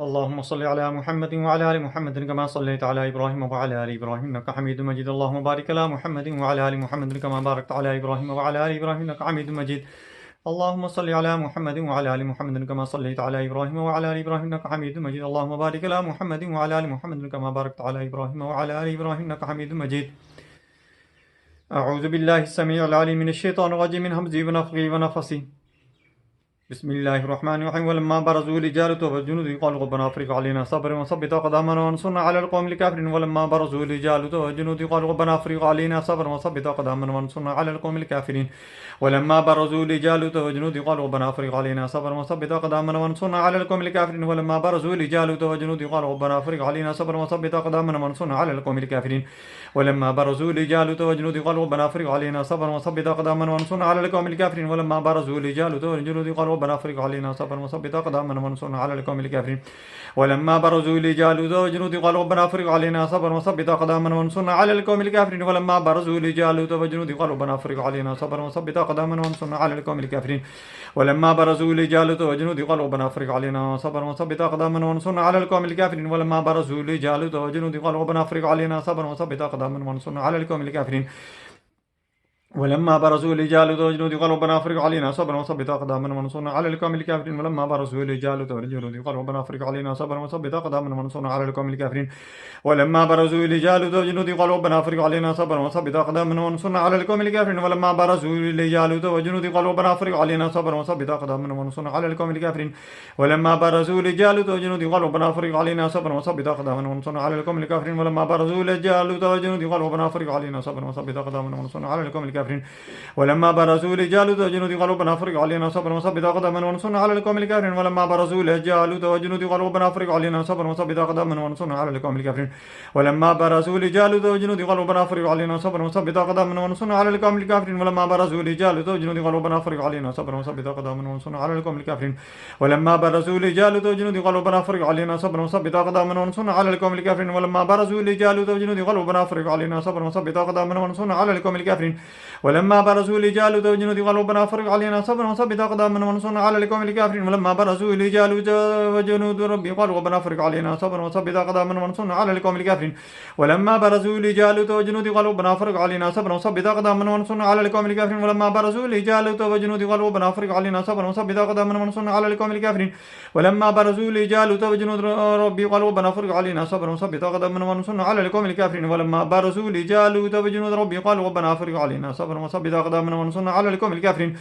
اللهم صل على محمد وعلى آل محمد كما صليت على إبراهيم وعلى آل إبراهيم إنك حميد مجيد. اللهم بارك على محمد وعلى آل محمد كما باركت على إبراهيم وعلى آل إبراهيم إنك حميد مجيد. اللهم صل على محمد وعلى آل محمد كما صليت على إبراهيم وعلى آل إبراهيم إنك حميد مجيد. اللهم بارك على محمد وعلى آل محمد كما باركت على إبراهيم وعلى آل إبراهيم إنك حميد مجيد. أعوذ بالله السميع العليم من الشيطان الرجيم من همزه ونفخه ونفثه. بسم الله الرحمن الرحيم. ولما برزوا لجالوت وجنوده قالوا ربنا افرغ علينا صبرا وثبت أقدامنا وانصرنا على القوم الكافرين. ولما برزوا لجالوت وجنوده قالوا ربنا افرغ علينا صبرا وثبت أقدامنا وانصرنا على القوم الكافرين. ولما برزوا لجالوت وجنوده قالوا ربنا افرغ علينا صبرا وثبت أقدامنا وانصرنا على القوم الكافرين. ولما برزوا لجالوت وجنوده قالوا ربنا افرغ علينا صبرا وثبت أقدامنا وانصرنا على القوم الكافرين. ولما برزوا لجالوت وجنوده قالوا ربنا افرغ علينا صبرا وثبت أقدامنا وانصرنا على القوم الكافرين. ولما برزوا لجالوت وجنوده قالوا ربنا افرغ علينا صبرا وثبت أقدامنا وانصرنا على القوم الكافرين. ولما برزوا لجالوت وجنوده قالوا ربنا افرغ علينا صبرا وثبت أقدامنا وانصرنا على القوم الكافرين. ولما برزوا لجالوت وجنوده قالوا ربنا افرغ علينا صبرا وثبت أقدامنا وانصرنا على القوم الكافرين. ولما برزوا لجالوت وجنوده قالوا ربنا افرغ علينا صبرا وثبت أقدامنا وانصرنا على القوم الكافرين. ولما برزوا لجالوت وجنوده قالوا ربنا افرغ علينا صبرا وثبت أقدامنا وانصرنا على القوم الكافرين. ولما برزوا لجالوت وجنوده قالوا ربنا افرغ علينا صبرا وثبت أقدامنا وانصرنا على القوم الكافرين. ولما برزوا لجالوت وجنوده قالوا ربنا افرغ علينا صبرا وثبت أقدامنا وانصرنا على القوم الكافرين. ولما برزوا لجالوت وجنوده قالوا ربنا افرغ علينا صبرا وثبت أقدامنا وانصرنا على القوم الكافرين. ولما برزوا لجالوت وجنوده قالوا ربنا افرغ علينا صبرا وثبت أقدامنا وانصرنا على القوم الكافرين. ولما برزوا لجالوت وجنوده قالوا ربنا افرغ علينا صبرا وثبت أقدامنا وانصرنا على القوم الكافرين. ولما برزوا لجالوت وجنوده قالوا ربنا افرغ علينا صبرا وثبت أقدامنا وانصرنا على القوم الكافرين. ولما برزوا لجالوت وجنوده قالوا ربنا افرغ علينا صبرا وثبت أقدامنا وانصرنا على القوم الكافرين. ولما برزوا لجالوت وجنوده قالوا ربنا افرغ علينا صبرا وثبت أقدامنا وانصرنا على القوم الكافرين. ولما برزوا لجالوت وجنوده قالوا ربنا افرغ علينا صبرا وثبت أقدامنا وانصرنا على القوم الكافرين. ولما برزوا لجالوت وجنوده قالوا ربنا افرغ علينا صبرا وثبت أقدامنا وانصرنا على القوم الكافرين. ولما برزوا لجالوت وجنوده قالوا ربنا افرغ علينا صبرا وثبت أقدامنا وانصرنا على القوم الكافرين. ولما برزوا لجالوت وجنوده قالوا ربنا افرغ علينا صبرا وثبت أقدامنا وانصرنا على القوم الكافرين. ولما برزوا لجالوت وجنوده قالوا ربنا افرغ علينا صبرا وثبت أقدامنا وانصرنا على القوم الكافرين. ولما برزوا لجالوت وجنود ربي قالوا ربنا افرغ علينا صبرا وثبت أقدامنا وانصرنا على القوم الكافرين. ولما برزوا لجالوت وجنوده قالوا ربنا افرغ علينا صبرا وثبت أقدامنا وانصرنا على القوم الكافرين. ولما برزوا لجالوت وجنوده قالوا ربنا افرغ علينا صبرا وثبت أقدامنا وانصرنا على القوم الكافرين. ولما برزوا لجالوت وجنود ربي قالوا ربنا افرغ علينا صبرا وثبت أقدامنا وانصرنا على القوم الكافرين. ولما برزوا لجالوت وجنود ربي قالوا ربنا افرغ علينا صبرا وثبت أقدامنا وانصرنا على القوم الكافرين.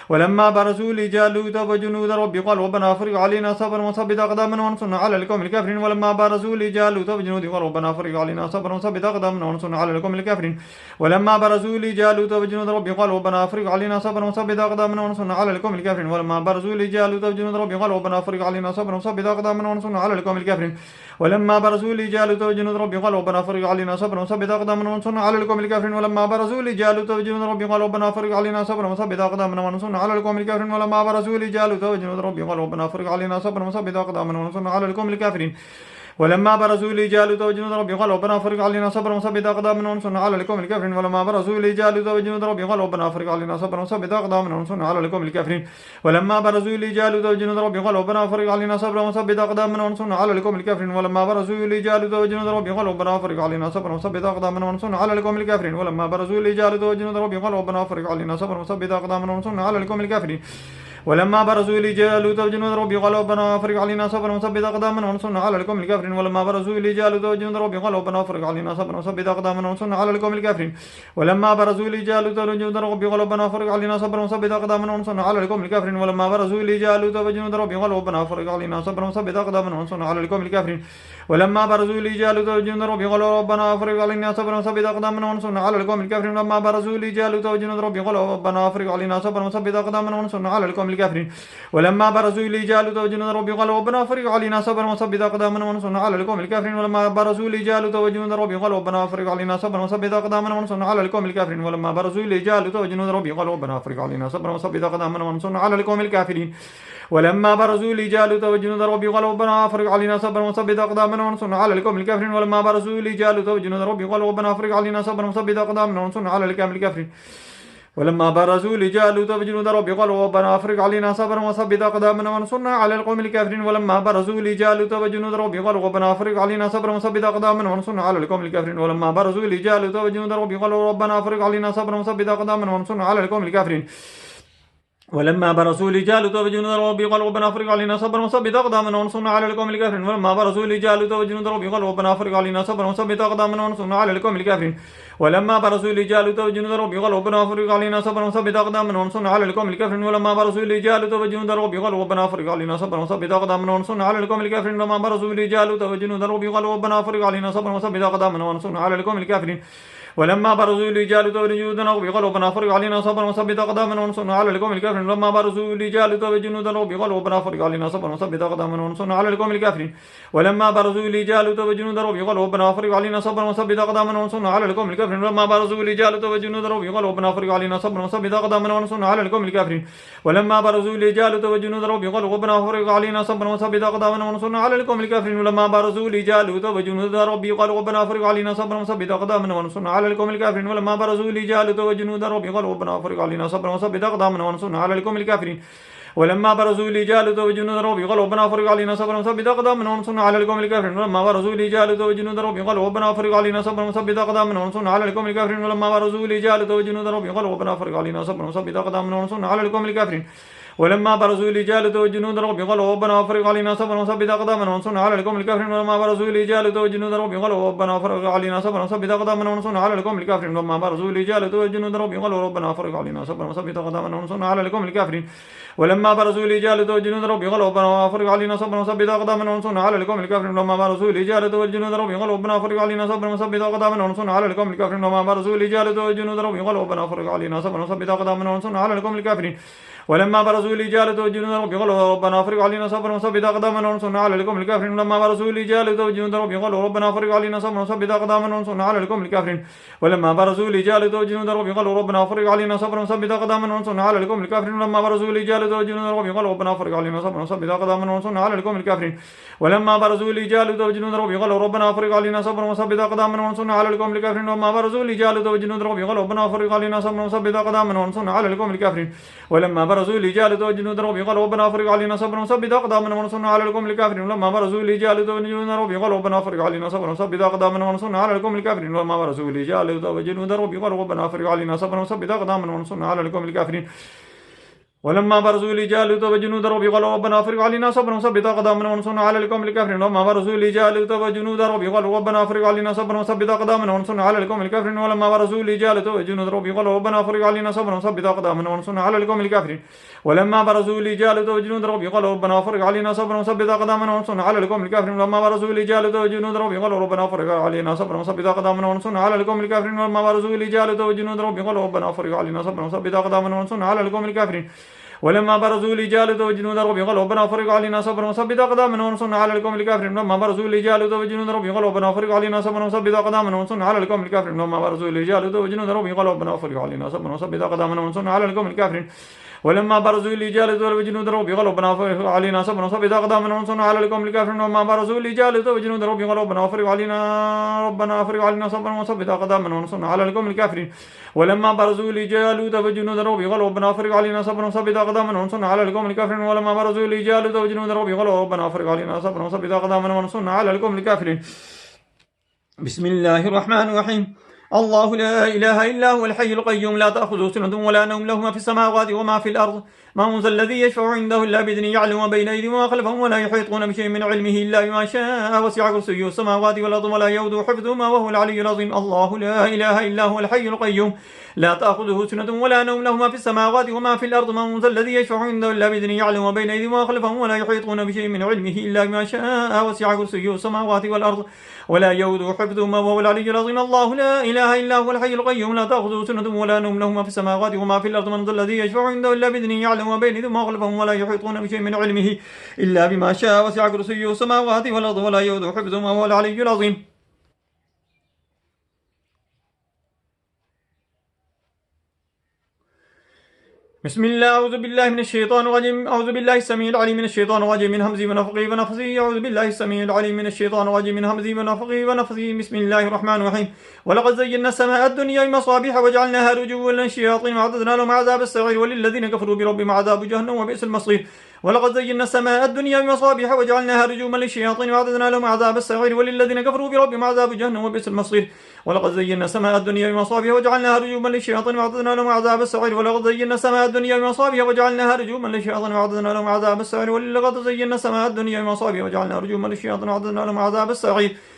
ولما برزوا لجالوت وجنود ربي قالوا ربنا افرغ علينا صبرا وثبت أقدامنا وانصرنا على القوم الكافرين. ولما برزوا لجالوت وجنود قالوا ربنا افرغ علينا صبرا وثبت أقدامنا وانصرنا على القوم الكافرين. ولما برزوا لجالوت وجنود ربي قالوا ربنا افرغ علينا صبرا وثبت أقدامنا وانصرنا على القوم الكافرين. ولما برزوا لجالوت وجنود ربي قالوا ربنا افرغ علينا صبرا وثبت أقدامنا وانصرنا على القوم الكافرين. ولما برزوا لجالوت وجنود ربي قالوا ربنا افرغ علينا صبرا وثبت أقدامنا وانصرنا على القوم الكافرين. ولما برزوا لجالوت وجنود ربي قالوا ربنا افرغ علينا صبرا وثبت أقدامنا وانصرنا على القوم الكافرين. ولما برزوا لجالوت وجنود ربي قالوا ربنا افرغ علينا صبرا وثبت أقدامنا وانصرنا على القوم الكافرين. ولما برزوا لجالوت وجنود ربي قالوا ربنا افرغ علينا صبرا وثبت أقدامنا وانصرنا على القوم الكافرين. ولما برزوا لجالوت وجنود ربي قالوا ربنا افرغ علينا صبرا وثبت أقدامنا وانصرنا على القوم الكافرين. ولما برزوا لجالوت وجنود ربي قالوا ربنا افرغ علينا صبرا وثبت أقدامنا وانصرنا على القوم الكافرين. ولما برزوا لجالوت وجنود ربي قالوا ربنا افرغ علينا صبرا وثبت أقدامنا وانصرنا على القوم الكافرين. ولما برزوا لجالوت وجنود ربي قالوا ربنا افرغ علينا صبرا وثبت أقدامنا وانصرنا على القوم الكافرين. ولما برزوا لجالوت وجنود ربي قالوا ربنا افرغ علينا صبرا وثبت أقدامنا وانصرنا على القوم الكافرين. ولما برزوا لجالوت وجنود ربي قالوا ربنا افرغ علينا صبرا وثبت أقدامنا وانصرنا على القوم الكافرين. ولما برزوا لجالوت وجنود ربي قالوا ربنا افرغ علينا صبرا وثبت أقدامنا وانصرنا على القوم الكافرين. ولما برزوا لجالوت وجنود ربي قالوا ربنا افرغ علينا صبرا وثبت أقدامنا وانصرنا على القوم الكافرين. ولما برزوا لجالوت وجنود ربي قالوا ربنا افرغ علينا صبرا وثبت أقدامنا وانصرنا على القوم الكافرين. لما برزوا لجالوت وجنود ربي قالوا ربنا افرغ علينا صبرا وثبت أقدامنا وانصرنا على القوم الكافرين. ولما برزوا لجالوت وجنود ربي قالوا ربنا افرغ علينا صبرا وثبت أقدامنا وانصرنا على القوم الكافرين. ولما برزوا لجالوت وجنود ربي قالوا ربنا افرغ علينا صبرا وثبت أقدامنا وانصرنا على القوم الكافرين. ولما برزوا لجالوت وجنود ربي قالوا ربنا افرغ علينا صبرا وثبت أقدامنا وانصرنا على القوم الكافرين. ولما برزوا لجالوت وجنود ربي قالوا ربنا افرغ علينا صبرا وثبت أقدامنا وانصرنا على القوم الكافرين. ولما برزوا لجالوت وجنود ربي قالوا ربنا افرغ علينا صبرا وثبت أقدامنا وانصرنا على القوم الكافرين. ولما برزوا لجالوت وجنود ربه قالوا ربنا افرغ علينا صبرا وثبت اقدامنا وانصرنا على القوم الكافرين. ولما برزوا لجالوت وجنود ربه قالوا ربنا افرغ علينا صبرا وثبت اقدامنا وانصرنا على القوم الكافرين. ولما برزوا لجالوت وجنود ربه قالوا ربنا افرغ علينا صبرا وثبت اقدامنا وانصرنا على القوم الكافرين. ولما برزوا لجالوت وجنود ربه قالوا ربنا افرغ علينا صبرا وثبت اقدامنا وانصرنا على القوم الكافرين. ولما برزوا لجالوت وجنود ربه قالوا ربنا افرغ علينا صبرا وثبت اقدامنا وانصرنا على القوم الكافرين. ولما برزوا لجالوت وجنود ربه قالوا ربنا افرغ علينا صبرا وثبت اقدامنا وانصرنا على القوم الكافرين. ولما برزوا لجالوت وجنود ربه قالوا ربنا افرغ علينا صبرا وثبت اقدامنا وانصرنا على القوم الكافرين. لما برزوا لجالوت وجنود ربه قالوا ربنا افرغ علينا صبرا وثبت اقدامنا وانصرنا على القوم الكافرين. ولما برزوا لجالوت وجنود ربه قالوا ربنا افرغ علينا صبرا وثبت اقدامنا وانصرنا على القوم الكافرين. لما برزوا لجالوت وجنود ربه قالوا ربنا افرغ علينا صبرا وثبت اقدامنا وانصرنا على القوم الكافرين. ولما برزوا لجالوت وجنود ربه قالوا ربنا افرغ علينا صبرا وثبت اقدامنا وانصرنا على القوم الكافرين. لما برزوا لجالوت وجنود ربه قالوا ربنا افرغ علينا صبرا وثبت اقدامنا وانصرنا على القوم الكافرين. ولما برزوا لجالوت وجنود ربه قالوا ربنا افرغ علينا صبرا وثبت اقدامنا وانصرنا على القوم الكافرين. ولما برزوا لجالوت وجنود ربه قالوا ربنا افرغ علينا صبرا وثبت اقدامنا وانصرنا على القوم الكافرين. ولما برزوا لجالوت وجنود ربه قالوا ربنا افرغ علينا صبرا وثبت اقدامنا وانصرنا على القوم الكافرين. ولما برزوا لجالوت وجنود ربه قالوا ربنا افرغ علينا صبرا وثبت اقدامنا وانصرنا على القوم الكافرين. ولما برزوا لجالوت وجنود ربه قالوا ربنا افرغ علينا صبرا وثبت اقدامنا وانصرنا على القوم الكافرين. ولما برزوا لجالوت وجنود ربه قالوا ربنا افرغ علينا صبرا وثبت اقدامنا وانصرنا على القوم الكافرين. ولما برزوا لجالوت وجنود ربه قالوا ربنا افرغ علينا صبرا وثبت اقدامنا وانصرنا على القوم الكافرين. ولما برزوا لجالوت وجنود ربه قالوا ربنا افرغ علينا صبرا وثبت اقدامنا وانصرنا على القوم الكافرين. ولما برزوا لجالوت وجنود ربه قالوا ربنا افرغ علينا صبرا وثبت اقدامنا وانصرنا على القوم الكافرين. ولما برزوا لجالوت وجنود ربه قالوا ربنا افرغ علينا صبرا وثبت اقدامنا وانصرنا على القوم الكافرين. ولما برزوا لجالوت وجنود ربه قالوا ربنا افرغ علينا صبرا وثبت اقدامنا وانصرنا على القوم الكافرين. ولما برزوا لجالوت وجنود ربه قالوا ربنا افرغ علينا صبرا وثبت اقدامنا وانصرنا على القوم الكافرين. ولما برزوا لجالوت وجنود ربه قالوا ربنا افرغ علينا صبرا وثبت اقدامنا وانصرنا على القوم الكافرين. ولما برزوا لجالوت وجنود ربه قالوا ربنا افرغ علينا صبرا وثبت اقدامنا وانصرنا على القوم الكافرين. ولما برزوا لجالوت وجنود ربه قالوا ربنا افرغ علينا صبرا وثبت اقدامنا وانصرنا على القوم الكافرين. ولما برزوا لجالوت وجنود ربه قالوا ربنا افرغ علينا صبرا وثبت اقدامنا وانصرنا على القوم الكافرين. ولما برزوا لجالوت وجنود ربه قالوا ربنا افرغ علينا صبرا وثبت اقدامنا وانصرنا على القوم الكافرين. ولما برزوا لجالوت وجنود ربه قالوا ربنا افرغ علينا صبرا وثبت اقدامنا وانصرنا على القوم الكافرين. ولما برزوا لجالوت وجنود ربه قالوا ربنا افرغ علينا صبرا وثبت اقدامنا وانصرنا على القوم الكافرين. ولما برزوا لجالوت وجنود ربه قالوا ربنا افرغ علينا صبرا وثبت اقدامنا وانصرنا على القوم الكافرين. ولما برزوا لجالوت وجنود ربه قالوا ربنا افرغ علينا صبرا وثبت اقدامنا وانصرنا على القوم الكافرين. ولما برزوا لجالوت وجنود ربه قالوا ربنا افرغ علينا صبرا وثبت اقدامنا وانصرنا على القوم الكافرين. ولما برزوا لجالوت وجنود ربه قالوا ربنا افرغ علينا صبرا وثبت اقدامنا وانصرنا على القوم الكافرين. ولما برزوا لجالوت وجنود ربه قالوا ربنا افرغ علينا صبرا وثبت اقدامنا وانصرنا على القوم الكافرين. ولما برزوا لجالوت وجنود ربه قالوا ربنا افرغ علينا صبرا وثبت اقدامنا وانصرنا على القوم الكافرين. ولما برزوا لجالوت وجنود ربه قالوا ربنا افرغ علينا صبرا وثبت اقدامنا وانصرنا على القوم الكافرين. ولما برزوا لجالوت وجنود ربه قالوا ربنا افرغ علينا صبرا وثبت اقدامنا وانصرنا على القوم الكافرين. ولما برزوا لجالوت وجنود ربه قالوا ربنا افرغ علينا صبرا وثبت اقدامنا وانصرنا على القوم الكافرين. لما برزوا لجالوت وجنود ربه قالوا ربنا افرغ علينا صبرا وثبت اقدامنا وانصرنا على القوم الكافرين. لما برزوا لجالوت وجنود ربه قالوا ربنا افرغ علينا صبرا وثبت اقدامنا وانصرنا على القوم الكافرين. ولما برزوا لجالوت وجنود ربه قالوا ربنا افرغ علينا صبرا وثبت اقدامنا وانصرنا على القوم الكافرين. لما برزوا لجالوت وجنود ربه قالوا ربنا افرغ علينا صبرا وثبت اقدامنا وانصرنا على القوم الكافرين. ولما برزوا لجالوت وجنود ربه قالوا ربنا افرغ علينا صبرا وثبت اقدامنا وانصرنا على القوم الكافرين. ولما برزوا لجالوت وجنود ربه قالوا ربنا افرغ علينا صبرا وثبت اقدامنا وانصرنا على القوم الكافرين. بسم الله الرحمن الرحيم. الله لا إله إلا هو الحي القيوم لا تأخذه سنة ولا نوم له ما في السماوات وما في الأرض من ذا الذي يشفع عنده إلا بإذنه يعلم ما بين أيديهم وما خلفهم ولا يحيطون بشيء من علمه إلا بما شاء وسع كرسيه السماوات والأرض ولا يؤوده حفظهما وهو العلي العظيم. الله لا إله إلا هو الحي القيوم لا تأخذه سنة ولا نوم له ما في السماوات وما في الأرض من ذا الذي يشفع عنده إلا بإذنه يعلم ما بين أيديهم وما خلفهم ولا يحيطون بشيء من علمه إلا بما شاء وسع كرسيه السماوات والأرض ولا يؤوده حفظهما وهو العلي العظيم. الله لا إله إلا هو الحي القيوم لا تأخذه سنة ولا نوم له ما في السماوات وما في الأرض من ذا الذي يشفع عنده إلا بإذنه يعلم ما بين أيديهم وما خلفهم ولا يحيطون بشيء من علمه إلا بما شاء وسع كرسيه السماوات والأرض ولا يؤوده حفظهما وهو العلي العظيم. بسم الله. أعوذ بالله من الشيطان الرجيم. أعوذ بالله السميع العليم من الشيطان الرجيم من همزه ونفخه ونفثه. أعوذ بالله السميع العليم من الشيطان الرجيم من همزه ونفخه ونفثه. بسم الله الرحمن الرحيم. ولقد زينا السماء الدنيا بمصابيح وجعلناها رجوما للشياطين وأعتدنا لهم عذاب السعير وللذين كفروا بربهم عذاب جهنم وبئس المصير. ولقد زينا السماء الدنيا بمصابيح وجعلناها رجوما للشياطين وأعتدنا لهم عذاب السعير وللذين كفروا بربهم عذاب جهنم وبئس المصير. ولقد زينا السماء الدنيا بمصابيح وجعلناها رجوما للشياطين وأعتدنا لهم عذاب السعير. ولقد زينا السماء الدنيا بمصابيح وجعلناها رجوما للشياطين وأعتدنا لهم عذاب السعير. ولقد زينا السماء الدنيا بمصابيح وجعلناها رجوما للشياطين وأعتدنا لهم عذاب السعير.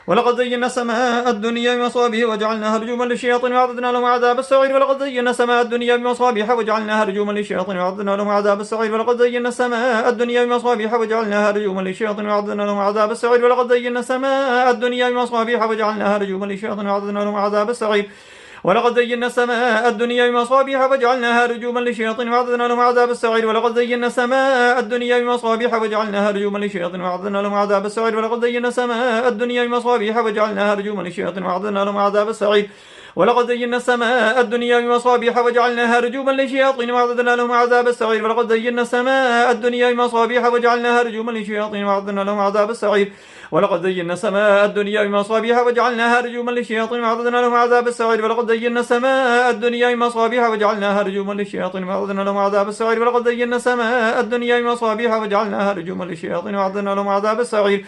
ولقد زينا السماء الدنيا بمصابيح وجعلناها رجوما للشياطين وأعتدنا لهم عذاب السعير. ولقد زينا السماء الدنيا بمصابيح وجعلناها رجوما للشياطين وأعتدنا لهم عذاب السعير. ولقد زينا السماء الدنيا بمصابيح وجعلناها رجوما للشياطين وأعتدنا لهم عذاب السعير. ولقد زينا السماء الدنيا بمصابيح وجعلناها رجوما للشياطين وأعتدنا لهم عذاب السعير. ولقد زينا السماء الدنيا بمصابيح وجعلناها رجوما للشياطين وأعتدنا لهم عذاب السعير. ولقد زينا السماء الدنيا بمصابيح وجعلناها رجوما للشياطين وأعتدنا لهم عذاب السعير. ولقد زينا السماء الدنيا بمصابيح وجعلناها رجوما للشياطين وأعتدنا لهم عذاب السعير. ولقد زينا السماء الدنيا بمصابيح وجعلناها رجوما للشياطين وأعتدنا لهم عذاب السعير. ولقد زينا السماء الدنيا بمصابيح وجعلناها رجوما للشياطين وأعتدنا لهم عذاب السعير. ولقد زينا السماء الدنيا بمصابيح وجعلناها رجوما للشياطين وأعتدنا لهم عذاب السعير. ولقد زينا السماء الدنيا بمصابيح وجعلناها رجوما للشياطين وأعتدنا لهم عذاب السعير. ولقد زينا السماء الدنيا بمصابيح وجعلناها رجوما للشياطين وأعتدنا لهم عذاب السعير.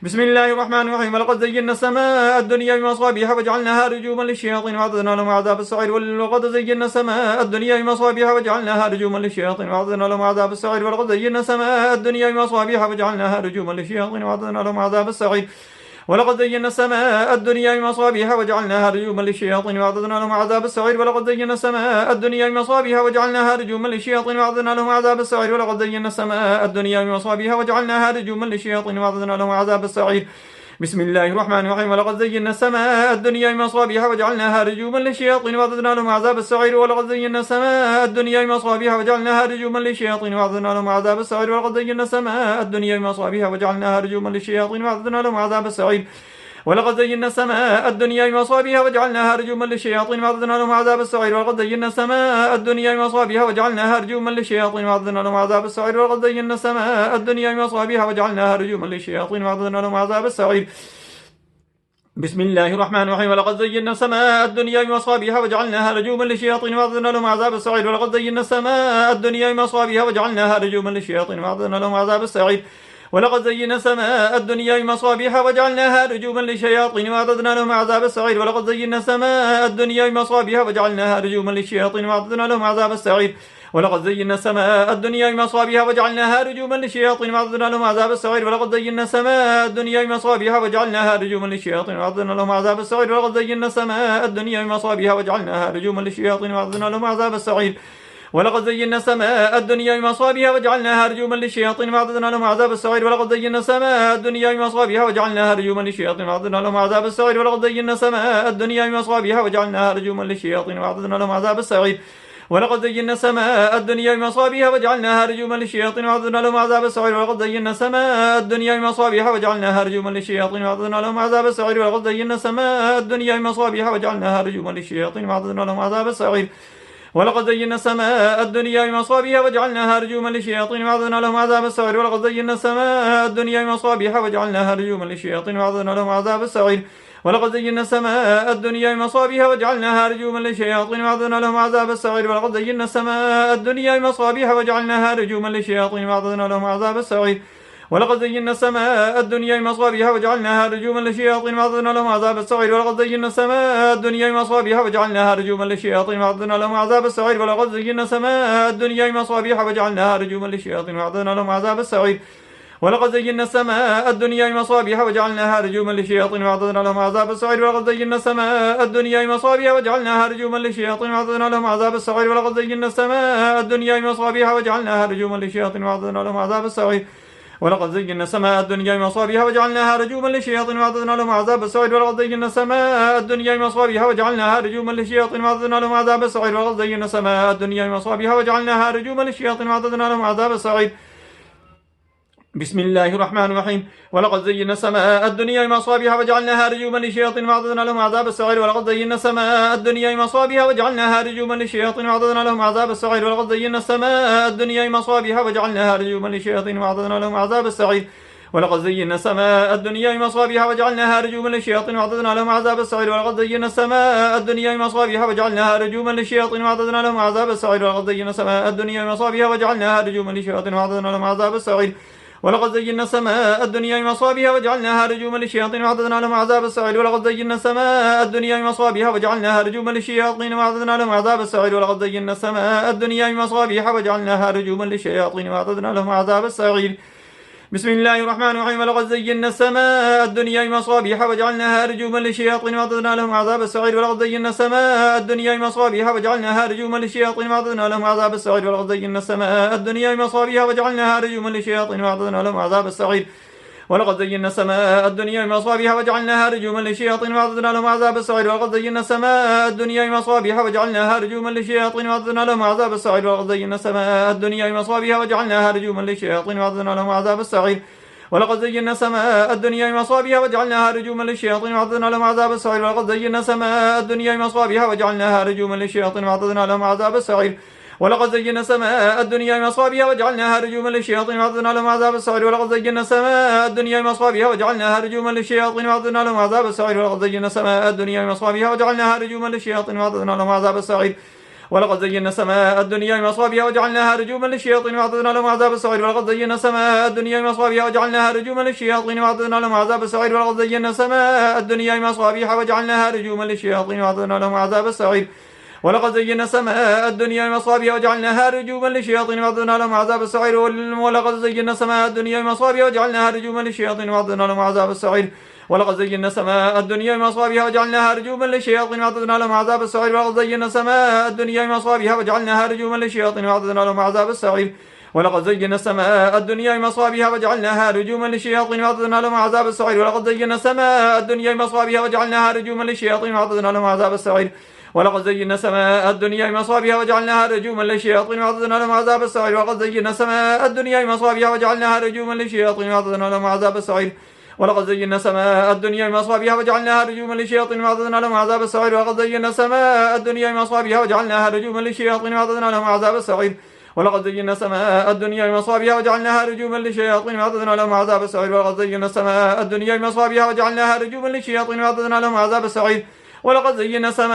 بسم الله الرحمن الرحيم. ولقد زينا السماء الدنيا بمصابيح وجعلناها رجوما للشياطين وأعتدنا لهم عذاب السعير. ولقد زينا السماء الدنيا بمصابيح وجعلناها رجوما للشياطين وأعتدنا لهم عذاب السعير. ولقد زينا السماء الدنيا بمصابيح وجعلناها رجوما للشياطين وأعتدنا لهم عذاب السعير. ولقد زينا السماء الدنيا بمصابيح وجعلناها رجوما للشياطين وأعتدنا لهم عذاب السعير. ولقد زينا السماء الدنيا بمصابيح وجعلناها رجوما للشياطين وأعتدنا لهم عذاب السعير. ولقد زينا السماء الدنيا بمصابيح وجعلناها رجوما للشياطين وأعتدنا لهم عذاب السعير. بسم الله الرحمن الرحيم. ولقد زينا السماء الدنيا بمصابيح وجعلناها رجوما للشياطين وأعتدنا لهم عذاب السعير. ولقد زينا السماء الدنيا بمصابيح وجعلناها رجوما للشياطين وأعتدنا لهم عذاب السعير. ولقد زينا السماء الدنيا بمصابيح وجعلناها رجوما للشياطين وأعتدنا لهم عذاب السعير. ولقد زينا السماء الدنيا بمصابيح وجعلناها رجوما للشياطين وأعتدنا لهم عذاب السعير. ولقد زينا السماء الدنيا بمصابيح وجعلناها رجوما للشياطين وأعتدنا لهم عذاب السعير. ولقد زينا السماء الدنيا بمصابيح وجعلناها رجوما للشياطين وأعتدنا لهم عذاب السعير. بسم الله الرحمن الرحيم. ولقد زينا السماء الدنيا بمصابيح وجعلناها رجوما للشياطين وأعتدنا لهم عذاب السعير. ولقد زينا السماء الدنيا بمصابيح وجعلناها رجوما للشياطين وأعتدنا لهم عذاب السعير. ولقد زينا السماء الدنيا بمصابيح وجعلناها رجوما للشياطين وأعتدنا لهم عذاب السعير. ولقد زينا السماء الدنيا بمصابيح وجعلناها رجوما للشياطين وأعتدنا لهم عذاب السعير. ولقد زينا السماء الدنيا بمصابيح وجعلناها رجوما للشياطين وأعتدنا لهم عذاب السعير. ولقد زينا السماء الدنيا بمصابيح وجعلناها رجوما للشياطين وأعتدنا لهم عذاب السعير. ولقد زينا السماء الدنيا بمصابيح وجعلناها رجوما للشياطين وأعتدنا لهم عذاب السعير. ولقد زينا السماء الدنيا بمصابيح وجعلناها رجوما للشياطين وأعتدنا لهم عذاب السعير. ولقد زينا السماء الدنيا بمصابيح وجعلناها رجوما للشياطين وأعتدنا لهم عذاب السعير. ولقد زينا السماء الدنيا بمصابيح وجعلناها رجوما للشياطين وأعتدنا لهم عذاب السعير. ولقد زينا السماء الدنيا بمصابيح وجعلناها رجوما للشياطين وأعتدنا لهم عذاب السعير. ولقد زينا السماء الدنيا بمصابيح وجعلناها رجوما للشياطين وأعتدنا لهم عذاب السعير. ولقد زينا السماء الدنيا بمصابيح وجعلناها رجوما للشياطين وأعتدنا لهم عذاب السعير. ولقد زينا السماء الدنيا بمصابيح وجعلناها رجوما للشياطين وأعتدنا لهم عذاب السعير. ولقد زينا السماء الدنيا بمصابيح وجعلناها رجوما للشياطين وأعتدنا لهم عذاب السعير. ولقد زينا السماء الدنيا بمصابيح وجعلناها رجوما للشياطين وأعتدنا لهم عذاب السعير. ولقد زينا السماء الدنيا بمصابيح وجعلناها رجوما للشياطين وأعتدنا لهم عذاب السعير. ولقد زينا السماء الدنيا بمصابيح وجعلناها رجوما للشياطين وأعتدنا لهم عذاب السعير. ولقد زينا السماء الدنيا بمصابيح وجعلناها رجوما للشياطين وأعتدنا لهم عذاب السعير. ولقد زينا السماء الدنيا بمصابيح وجعلناها رجوما للشياطين وأعتدنا لهم عذاب السعير. ولقد زينا السماء الدنيا بمصابيح وجعلناها رجوما للشياطين وأعتدنا لهم عذاب السعير. ولقد زينا السماء الدنيا بمصابيح وجعلناها رجوما للشياطين وأعتدنا لهم عذاب السعير. ولقد زينا السماء الدنيا بمصابيح وجعلناها رجوما للشياطين وأعتدنا لهم عذاب السعير. ولقد زينا السماء الدنيا بمصابيح وجعلناها رجوما للشياطين وأعتدنا لهم عذاب السعير. ولقد زينا السماء الدنيا بمصابيح وجعلناها رجوما للشياطين وأعتدنا لهم عذاب السعير. ولقد زينا السماء الدنيا بمصابيح وجعلناها رجوما للشياطين وأعتدنا لهم عذاب السعير. بسم الله الرحمن الرحيم. ولقد زينا السماء الدنيا بمصابيح وجعلناها رجوما للشياطين وأعتدنا لهم عذاب السعير. ولقد زينا السماء الدنيا بمصابيح وجعلناها رجوما للشياطين وأعتدنا لهم عذاب السعير. ولقد زينا السماء الدنيا بمصابيح وجعلناها رجوما للشياطين وأعتدنا لهم عذاب السعير. ولقد زينا السماء الدنيا بمصابيح وجعلناها رجوما للشياطين وأعتدنا لهم عذاب السعير. ولقد زينا السماء الدنيا بمصابيح وجعلناها رجوما للشياطين وأعتدنا لهم عذاب السعير. ولقد زينا السماء الدنيا بمصابيح وجعلناها رجوما للشياطين وأعتدنا لهم عذاب السعير. ولقد زينا السماء الدنيا بمصابيح وجعلناها رجوما للشياطين وأعتدنا لهم عذاب السعير. ولقد زينا السماء الدنيا بمصابيح وجعلناها رجوما للشياطين وأعتدنا لهم عذاب السعير. ولقد زينا السماء الدنيا بمصابيح وجعلناها رجوما للشياطين وأعتدنا لهم عذاب السعير. بسم الله الرحمن الرحيم. ولقد زينا السماء الدنيا بمصابيح وجعلناها رجوما للشياطين وأعتدنا لهم عذاب السعير. ولقد زينا السماء الدنيا بمصابيح وجعلناها رجوما للشياطين وأعتدنا لهم عذاب السعير. ولقد زينا السماء الدنيا بمصابيح وجعلناها رجوما للشياطين وأعتدنا لهم عذاب السعير. ولقد زينا السماء الدنيا بمصابيح وجعلناها رجوما للشياطين وأعتدنا لهم عذاب السعير. ولقد زينا السماء الدنيا بمصابيح وجعلناها رجوما للشياطين وأعتدنا لهم عذاب السعير. ولقد زينا السماء الدنيا بمصابيح وجعلناها رجوما للشياطين وأعتدنا لهم عذاب السعير. ولقد زينا السماء الدنيا بمصابيح وجعلناها رجوما للشياطين وأعتدنا لهم عذاب السعير. ولقد زينا السماء الدنيا بمصابيح وجعلناها رجوما للشياطين وأعتدنا لهم عذاب السعير. ولقد زينا السماء الدنيا بمصابيح وجعلناها رجوما للشياطين وأعتدنا لهم عذاب السعير. ولقد زينا السماء الدنيا بمصابيح وجعلناها رجوما للشياطين وأعتدنا لهم عذاب السعير. ولقد زينا السماء الدنيا بمصابيح وجعلناها رجوما للشياطين وأعتدنا لهم عذاب السعير. ولقد زينا السماء الدنيا بمصابيح وجعلناها رجوما للشياطين وأعتدنا لهم عذاب السعير. ولقد زينا السماء الدنيا بمصابيح وجعلناها رجوما للشياطين وأعتدنا لهم عذاب السعير. ولقد زينا السماء الدنيا بمصابيح وجعلناها رجوما للشياطين وأعتدنا لهم عذاب السعير. ولقد زينا السماء الدنيا بمصابيح وجعلناها رجوما للشياطين وأعتدنا لهم عذاب السعير. ولقد زينا السماء الدنيا بمصابيح وجعلناها رجوما للشياطين وأعتدنا لهم عذاب السعير. ولقد زينا السماء الدنيا بمصابيح وجعلناها رجوما للشياطين وأعتدنا لهم عذاب السعير. ولقد زينا السماء الدنيا بمصابيح وجعلناها رجوما للشياطين وأعتدنا لهم عذاب السعير. ولقد زينا السماء الدنيا بمصابيح وجعلناها رجوما للشياطين وأعتدنا لهم عذاب السعير. ولقد زينا السماء الدنيا بمصابيح وجعلناها رجوما للشياطين وأعتدنا لهم عذاب السعير. ولقد زينا السماء الدنيا بمصابيح وجعلناها رجوما للشياطين وأعتدنا لهم عذاب السعير. ولقد زينا السماء الدنيا بمصابيح وجعلناها رجوما للشياطين وأعتدنا لهم عذاب السعير. ولقد زينا السماء الدنيا بمصابيح وجعلناها رجوما للشياطين وأعتدنا لهم عذاب السعير. ولقد زينا السماء الدنيا بمصابيح وجعلناها رجوما للشياطين وأعتدنا لهم عذاب السعير. ولقد زينا السماء الدنيا بمصابيح وجعلناها رجوما للشياطين وأعتدنا لهم عذاب السعير. ولقد زينا السماء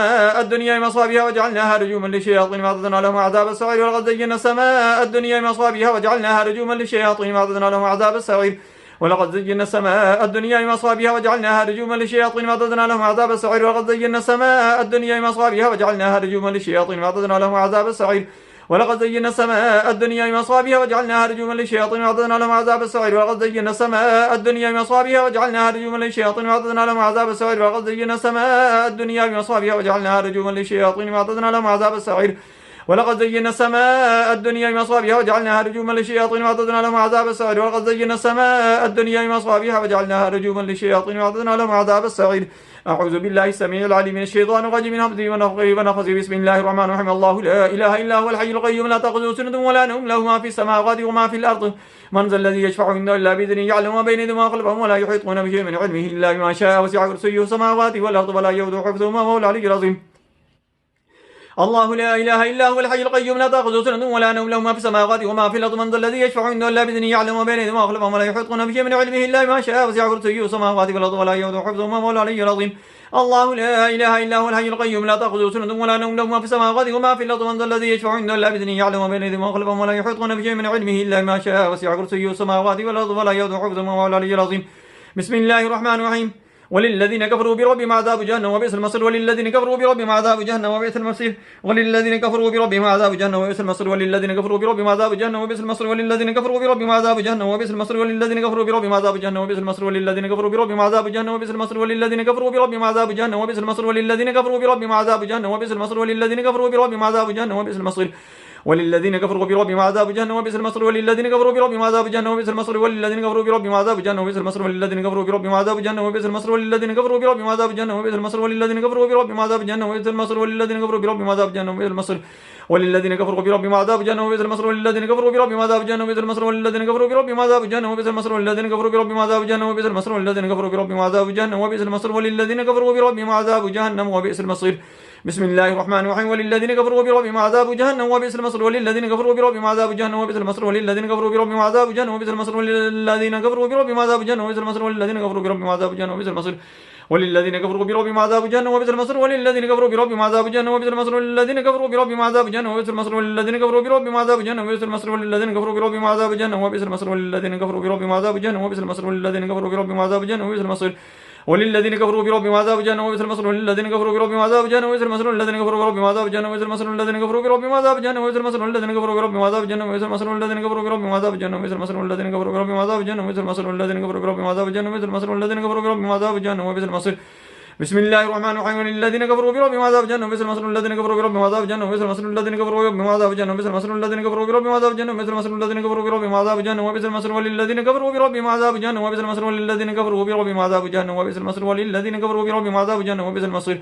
الدنيا بمصابيح وجعلناها رجوما للشياطين وأعتدنا لهم عذاب السعير. ولقد زينا السماء الدنيا بمصابيح وجعلناها رجوما للشياطين وأعتدنا لهم عذاب السعير. ولقد زينا السماء الدنيا بمصابيح وجعلناها رجوما للشياطين وأعتدنا لهم عذاب السعير. ولقد زينا السماء الدنيا بمصابيح وجعلناها رجوما للشياطين وأعتدنا لهم عذاب السعير. ولقد زينا السماء الدنيا بمصابيح وجعلناها رجوما للشياطين وأعتدنا لهم عذاب السعير. ولقد زينا السماء الدنيا بمصابيح وجعلناها رجوما للشياطين وأعتدنا لهم عذاب السعير. ولقد زينا السماء الدنيا بمصابيح وجعلناها رجوما للشياطين وأعتدنا لهم عذاب السعير. ولقد زينا السماء الدنيا بمصابيح وجعلناها رجوما للشياطين وأعتدنا لهم عذاب السعير. ولقد زينا السماء الدنيا بمصابيح وجعلناها رجوما للشياطين وأعتدنا لهم عذاب السعير. ولقد زينا السماء الدنيا بمصابيح وجعلناها رجوما للشياطين وأعتدنا لهم عذاب السعير. أعوذ بالله السميع العليم من الشيطان الرجيم من همزه ونفخه ونفثه. بسم الله الرحمن الرحيم. الله لا إله إلا هو الحي القيوم لا تأخذه سنة ولا نوم له ما في السماوات وما في الأرض. من ذا الذي يشفع عنده إلا بإذنه يعلم ما بين يديهم وما خلفهم ولا يحيطون بشيء من علمه إلا بما شاء. وسع كرسيه السماوات والأرض ولا يؤوده حفظهما وهو العلي العظيم. الله لا إله إلا هو الحي القيوم لا تأخذه سنة ولا نوم له ما في السماوات وما في الأرض. من ذا الذي يشفع عنده إلا بإذنه يعلم ما بين يديهم وما خلفهم ولا يحيطون بشيء من علمه إلا بما شاء. وسع كرسيه السماوات والأرض ولا يؤوده حفظهما وهو العلي العظيم. الله لا إله إلا هو الحي القيوم لا تأخذه سنة ولا نوم له ما في السماوات وما في الأرض. من ذا الذي يشفع عنده إلا بإذنه يعلم ما بين يديهم وما خلفهم ولا يحيطون بشيء من علمه إلا بما شاء. وسع كرسيه السماوات والأرض ولا يؤوده حفظهما وهو العلي العظيم. بسم الله الرحمن الرحيم. وللذين كفروا بربهم عذاب جهنم وبئس المصير. وللذين كفروا بربهم عذاب جهنم وبئس المصير. وللذين كفروا بربهم عذاب جهنم وبئس المصير. وللذين كفروا بربهم عذاب جهنم وبئس المصير. وللذين كفروا بربهم عذاب جهنم وبئس المصير. وللذين كفروا بربهم عذاب جهنم وبئس المصير. وللذين كفروا بربهم عذاب جهنم وبئس المصير. وللذين كفروا بربهم عذاب جهنم وبئس المصير. وللذين كفروا بربهم عذاب جهنم وبئس المصير. وللذين كفروا بربهم عذاب جهنم وبئس المصير. وللذين كفروا بربهم عذاب جهنم وبئس المصير. وللذين كفروا بربهم عذاب جهنم وبئس المصير. وللذين كفروا بربهم عذاب جهنم وبئس المصير. وللذين كفروا بربهم عذاب جهنم وبئس المصير. وللذين كفروا بربهم عذاب جهنم وبئس المصير. وللذين كفروا بربهم عذاب جهنم وبئس المصير. وللذين كفروا بربهم عذاب جهنم وبئس المصير. وللذين كفروا بربهم عذاب جهنم وبئس المصير وللذين كفروا بربهم عذاب جهنم وبئس المصير وللذين كفروا بربهم عذاب جهنم وبئس المصير وللذين كفروا بربهم عذاب جهنم وبئس المصير وللذين كفروا بربهم عذاب جهنم وبئس المصير وللذين كفروا بربهم عذاب جهنم وبئس المصير. بسم الله الرحمن الرحيم. وللذين كفروا بربهم عذاب جهنم وبئس المصير وللذين كفروا بربهم عذاب جهنم وبئس المصير وللذين كفروا بربهم عذاب جهنم وبئس المصير وللذين كفروا بربهم عذاب جهنم وبئس المصير وللذين كفروا بربهم عذاب جهنم وبئس المصير وللذين كفروا بربهم عذاب جهنم وبئس المصير وللذين كفروا بربهم عذاب جهنم وبئس المصير وللذين كفروا بربهم عذاب جهنم وبئس المصير وللذين كفروا بربهم عذاب جهنم وبئس المصير وللذين كفروا بربهم عذاب جهنم وبئس المصير وللذين كفروا بربهم عذاب جهنم وبئس المصير وللذين كفروا بربهم عذاب جهنم وبئس المصير وللذين كفروا بربهم عذاب جهنم وبئس المصير وللذين كفروا بربهم عذاب جهنم وبئس المصير وللذين كفروا بربهم عذاب جهنم وبئس المصير وللذين كفروا بربهم عذاب جهنم وبئس المصير وللذين كفروا بربهم عذاب جهنم وبئس المصير وللذين كفروا بربهم عذاب جهنم وبئس المصير وللذين كفروا بربهم عذاب جهنم وبئس المصير وللذين كفروا بربهم عذاب جهنم وبئس المصير وللذين كفروا بربهم عذاب جهنم وبئس المصير. بسم الله الرحمن الرحيم. وللذين كفروا بربهم عذاب جهنم وبئس المصير والذين كفروا بربهم عذاب جهنم وبئس المصير والذين كفروا بربهم عذاب جهنم وبئس المصير والذين كفروا بربهم عذاب جهنم وبئس المصير والذين كفروا بربهم عذاب جهنم وبئس المصير وللذين كفروا بربهم عذاب جهنم وبئس المصير وللذين كفروا بربهم عذاب جهنم وبئس المصير وللذين كفروا بربهم عذاب جهنم وبئس المصير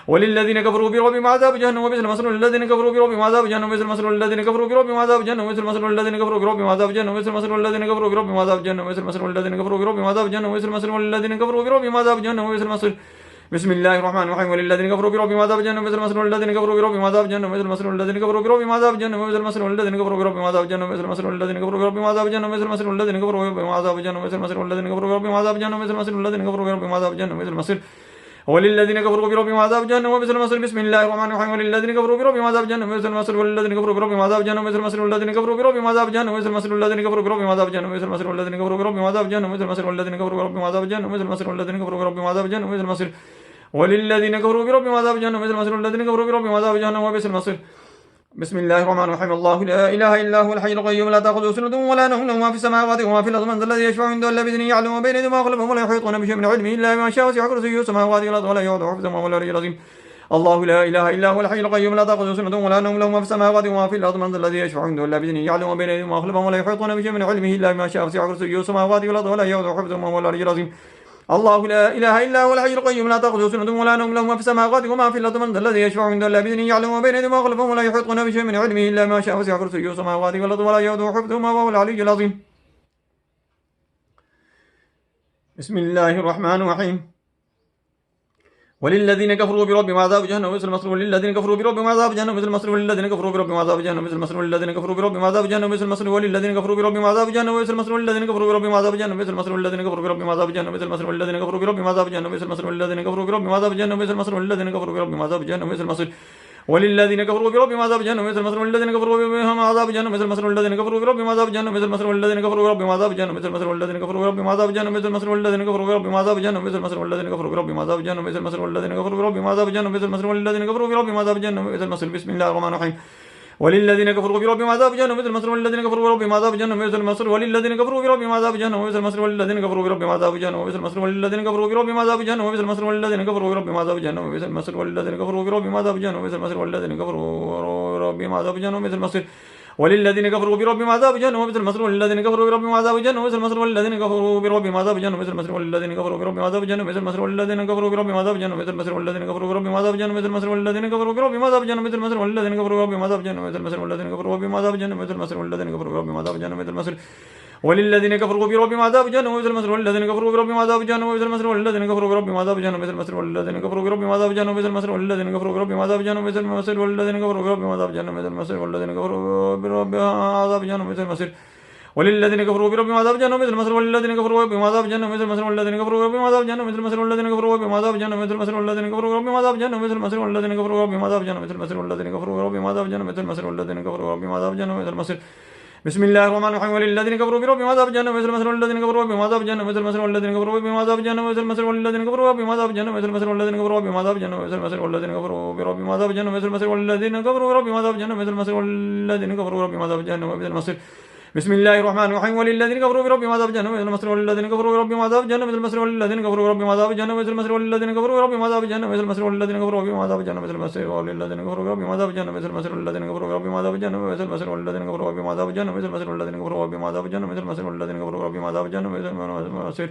وللذين كفروا بربهم عذاب جهنم وبئس المصير والذين كفروا بربهم عذاب جهنم وبئس المصير والذين كفروا بربهم عذاب جهنم وبئس المصير والذين كفروا بربهم عذاب جهنم وبئس المصير والذين كفروا بربهم عذاب جهنم وبئس المصير والذين كفروا بربهم عذاب جهنم وبئس المصير والذين كفروا بربهم عذاب جهنم وبئس المصير. بسم الله الرحمن الرحيم. وللذين كفروا بربهم عذاب جهنم وبئس المصير والذين كفروا بربهم عذاب جهنم وبئس المصير والذين كفروا بربهم عذاب جهنم وبئس المصير والذين كفروا بربهم عذاب جهنم وبئس المصير والذين كفروا بربهم عذاب جهنم وبئس المصير والذين كفروا بربهم عذاب جهنم وبئس المصير والذين كفروا بربهم عذاب جهنم وبئس المصير والذين كفروا بربهم عذاب جهنم وبئس المصير وللذين كفروا بربهم عذاب جهنم وبئس المصير. بسم الله الرحمن الرحيم. وللذين كفروا بربهم عذاب جهنم وبئس المصير والذين كفروا بربهم عذاب جهنم وبئس المصير والذين كفروا بربهم عذاب جهنم وبئس المصير والذين كفروا بربهم عذاب جهنم وبئس المصير والذين كفروا بربهم عذاب جهنم وبئس المصير والذين كفروا بربهم عذاب جهنم وبئس المصير والذين كفروا بربهم عذاب جهنم وبئس المصير وللذين كفروا بربهم عذاب جهنم وبئس المصير والذين كفروا بربهم عذاب جهنم وبئس المصير. بسم الله الرحمن الرحيم. الله لا اله الا هو الحي القيوم لا تاخذه سنة ولا نوم له ما في السماوات وما في الارض من ذا الذي يشفع عنده الا باذنه يعلم ما بين يديه وما خلفهم ولا يحيطون بشيء من علمه الا بما شاء وسع كرسيه السماوات والارض ولا يؤوده حفظهما وهو العلي العظيم. الله لا اله الا هو الحي القيوم لا تاخذه سنة ولا نوم له ما في السماوات وما في الارض من ذا الذي يشفع عنده الا باذنه يعلم ما بين يديه وما خلفهم ولا يحيطون بشيء من علمه الا بما شاء وسع كرسيه السماوات والارض ولا يؤوده حفظهما وهو العلي العظيم. الله لا اله الا هو الحي القيوم لا تاخذه سنة ولا نوم له ما في السماوات وما في الارض من ذا الذي يشفع عنده الا باذنه يعلم ما بين يديه وما خلفهم ولا يحيطون بشيء من علمه الا ما شاء وسع كرسيه السماوات والارض ولا يؤوده حفظهما وهو العلي العظيم. بسم الله الرحمن الرحيم. وللذين كفروا بربهم عذاب جهنم وبئس المصير وللذين كفروا بربهم عذاب جهنم وبئس المصير وللذين كفروا بربهم عذاب جهنم وبئس المصير وللذين كفروا بربهم عذاب جهنم وبئس المصير وللذين كفروا بربهم عذاب جهنم وبئس المصير وللذين كفروا بربهم عذاب جهنم وبئس المصير وللذين كفروا بربهم عذاب جهنم وبئس المصير وللذين كفروا بربهم عذاب جهنم وبئس المصير وللذين كفروا بربهم عذاب جهنم وبئس المصير وللذين كفروا بربهم عذاب جهنم وبئس المصير وللذين كفروا بربهم عذاب جهنم وبئس المصير والذين كفروا بربهم عذاب جهنم وبئس المصير والذين كفروا بربهم عذاب جهنم وبئس المصير والذين كفروا بربهم عذاب جهنم وبئس المصير والذين كفروا بربهم عذاب جهنم وبئس المصير والذين كفروا بربهم عذاب جهنم وبئس المصير والذين كفروا بربهم عذاب جهنم وبئس المصير والذين كفروا بربهم عذاب جهنم وبئس المصير والذين كفروا بربهم عذاب جهنم وبئس المصير. بسم الله الرحمن الرحيم. وللذين كفروا بربهم عذاب جهنم وبئس المصير والذين كفروا بربهم عذاب جهنم وبئس المصير وللذين كفروا بربهم عذاب جهنم وبئس المصير والذين كفروا بربهم عذاب جهنم وبئس المصير والذين كفروا بربهم عذاب جهنم وبئس المصير والذين كفروا بربهم عذاب جهنم وبئس المصير والذين كفروا بربهم عذاب جهنم وبئس المصير والذين كفروا بربهم عذاب جهنم وبئس المصير وللذين كفروا بربهم عذاب جهنم وبئس المصير والذين كفروا بربهم عذاب جهنم وبئس المصير والذين كفروا بربهم عذاب جهنم وبئس المصير والذين كفروا بربهم عذاب جهنم وبئس المصير والذين كفروا بربهم عذاب جهنم وبئس المصير والذين كفروا بربهم عذاب جهنم وبئس المصير والذين كفروا بربهم عذاب جهنم وبئس المصير والذين كفروا بربهم عذاب جهنم وبئس المصير والذين كفروا بربهم عذاب جهنم وبئس المصير والذين كفروا بربهم عذاب جهنم وبئس المصير وللذين كفروا بربهم عذاب جهنم وبئس المصير والذين كفروا بربهم عذاب جهنم وبئس المصير والذين كفروا بربهم عذاب جهنم وبئس المصير والذين كفروا بربهم عذاب جهنم وبئس المصير والذين كفروا بربهم عذاب جهنم وبئس المصير والذين كفروا بربهم عذاب جهنم وبئس المصير والذين كفروا بربهم عذاب جهنم وبئس المصير وللذين كفروا بربهم عذاب جهنم وبئس المصير والذين كفروا بربهم عذاب جهنم وبئس المصير والذين كفروا بربهم عذاب جهنم وبئس المصير والذين كفروا بربهم عذاب جهنم وبئس المصير والذين كفروا بربهم عذاب جهنم وبئس المصير والذين كفروا بربهم عذاب جهنم وبئس المصير والذين كفروا بربهم عذاب جهنم وبئس المصير والذين كفروا بربهم عذاب جهنم وبئس المصير. بسم الله الرحمن الرحيم. وللذين كفروا بربهم عذاب جهنم وبئس المصير والذين كفروا بربهم عذاب جهنم وبئس المصير والذين كفروا بربهم عذاب جهنم وبئس المصير والذين كفروا بربهم عذاب جهنم وبئس المصير والذين كفروا بربهم عذاب جهنم وبئس المصير والذين كفروا بربهم عذاب جهنم وبئس المصير والذين كفروا بربهم عذاب جهنم وبئس المصير والذين كفروا بربهم عذاب جهنم وبئس المصير. بسم الله الرحمن الرحيم. وللذين كفروا بربهم عذاب جهنم وبئس المصير والذين كفروا بربهم عذاب جهنم وبئس المصير والذين كفروا بربهم عذاب جهنم وبئس المصير والذين كفروا بربهم عذاب جهنم وبئس المصير والذين كفروا بربهم عذاب جهنم وبئس المصير والذين كفروا بربهم عذاب جهنم وبئس المصير والذين كفروا بربهم عذاب جهنم وبئس المصير والذين كفروا بربهم عذاب جهنم وبئس المصير والذين كفروا بربهم عذاب جهنم وبئس المصير والذين كفروا بربهم عذاب جهنم وبئس المصير